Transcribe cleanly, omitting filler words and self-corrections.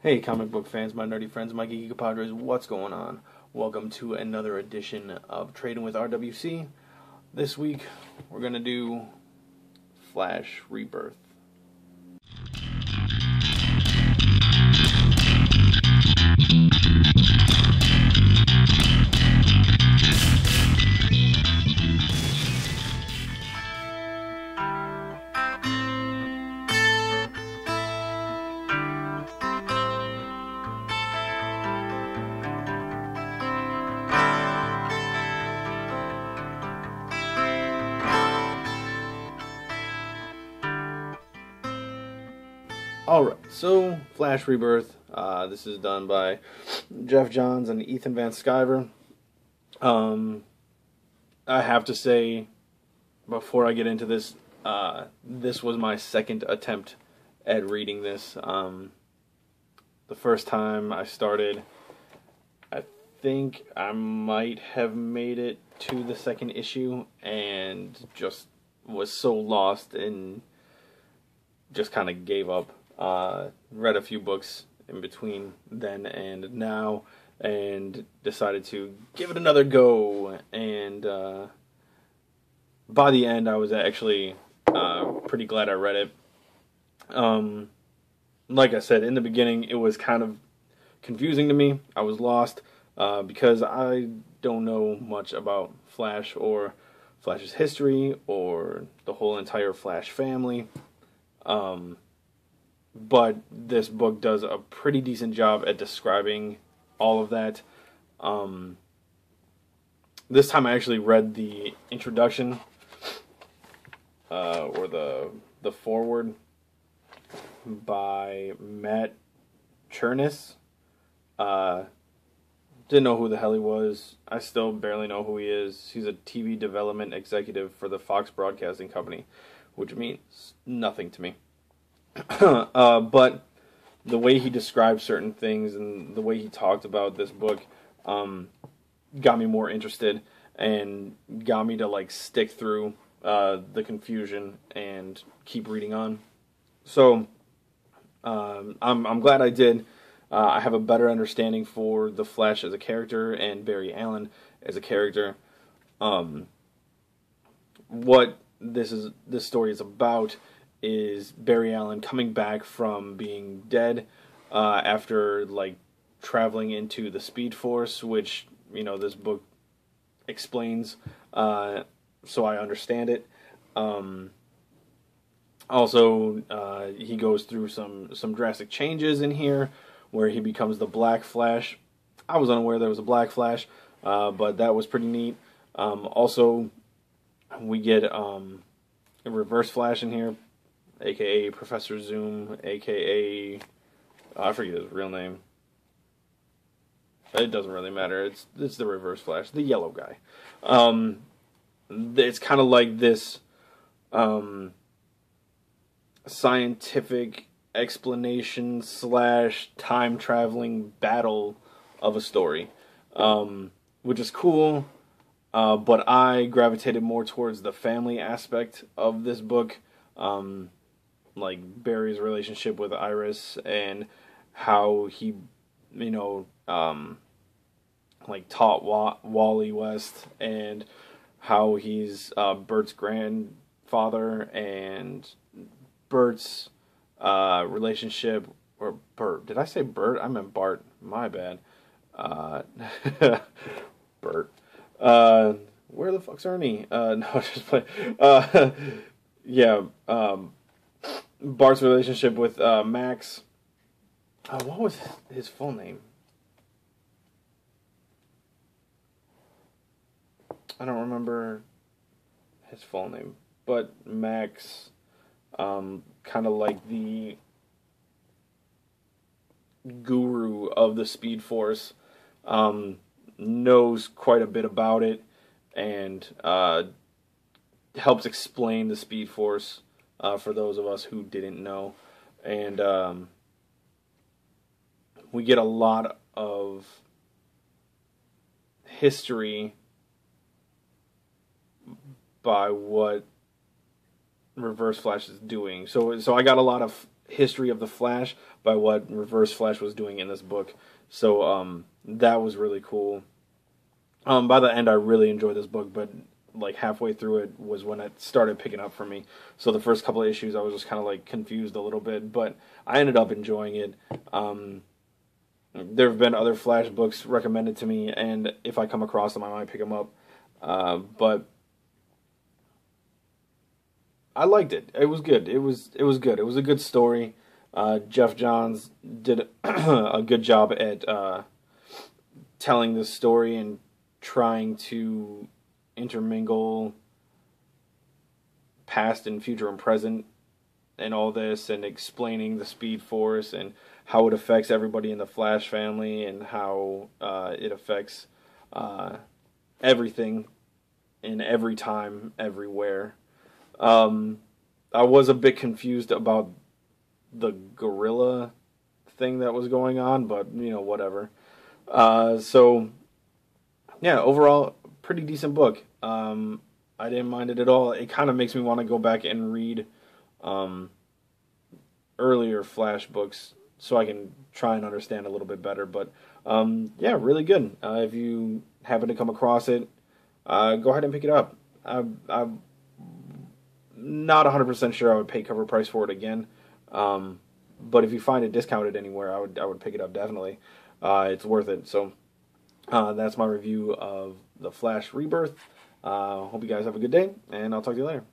Hey, comic book fans, my nerdy friends, my geeky compadres, what's going on? Welcome to another edition of Tradin with RWC. This week, we're going to do Flash Rebirth. Alright, so Flash Rebirth. This is done by Jeff Johns and Ethan Van Sciver. I have to say, before I get into this, this was my second attempt at reading this. The first time I started, I think I might have made it to the second issue and just was so lost and just kind of gave up. Read a few books in between then and now and decided to give it another go, and by the end I was actually pretty glad I read it. Like I said, in the beginning it was kind of confusing to me. I was lost because I don't know much about Flash or Flash's history or the whole entire Flash family. But this book does a pretty decent job at describing all of that. This time I actually read the introduction, or the foreword by Matt Chernis. Didn't know who the hell he was. I still barely know who he is. He's a TV development executive for the Fox Broadcasting Company, which means nothing to me. But the way he described certain things and the way he talked about this book got me more interested and got me to stick through the confusion and keep reading on. So I'm glad I did. I have a better understanding for the Flash as a character and Barry Allen as a character. What this story is about is Barry Allen coming back from being dead after traveling into the Speed Force, which this book explains, so I understand it. Also, he goes through some drastic changes in here, where he becomes the Black Flash. I was unaware there was a Black Flash, but that was pretty neat. Also, we get a Reverse Flash in here, a.k.a. Professor Zoom, a.k.a. I forget his real name. It doesn't really matter. It's the Reverse Flash, the yellow guy. It's kind of like this scientific explanation / time traveling battle of a story, which is cool. But I gravitated more towards the family aspect of this book. Like Barry's relationship with Iris and how he, taught Wally West, and how he's Bert's grandfather, and Bert's relationship, or Bert. Did I say Bert? I meant Bart. My bad. Bert. Where the fuck's Ernie? No, just play. Yeah. Bart's relationship with Max. What was his full name? I don't remember his full name. But Max, kind of like the guru of the Speed Force, knows quite a bit about it and helps explain the Speed Force for those of us who didn't know. And we get a lot of history by what Reverse Flash is doing. So I got a lot of history of the Flash by what Reverse Flash was doing in this book. So that was really cool. By the end, I really enjoyed this book, but like halfway through it was when it started picking up for me. So the first couple of issues, I was just kind of like confused a little bit, but I ended up enjoying it. There have been other Flash books recommended to me, and if I come across them, I might pick them up. But I liked it. It was good. It was good. It was a good story. Jeff Johns did a good job at telling this story and trying to intermingle past and future and present and all this, and explaining the Speed Force and how it affects everybody in the Flash family, and how it affects everything in every time, everywhere. I was a bit confused about the gorilla thing that was going on, but, you know, whatever. So, yeah, overall, pretty decent book. I didn't mind it at all. It kind of makes me want to go back and read earlier Flash books so I can try and understand a little bit better. But, yeah, really good. If you happen to come across it, go ahead and pick it up. I'm not 100% sure I would pay cover price for it again. But if you find it discounted anywhere, I would pick it up, definitely. It's worth it. So that's my review of the Flash Rebirth. Hope you guys have a good day, and I'll talk to you later.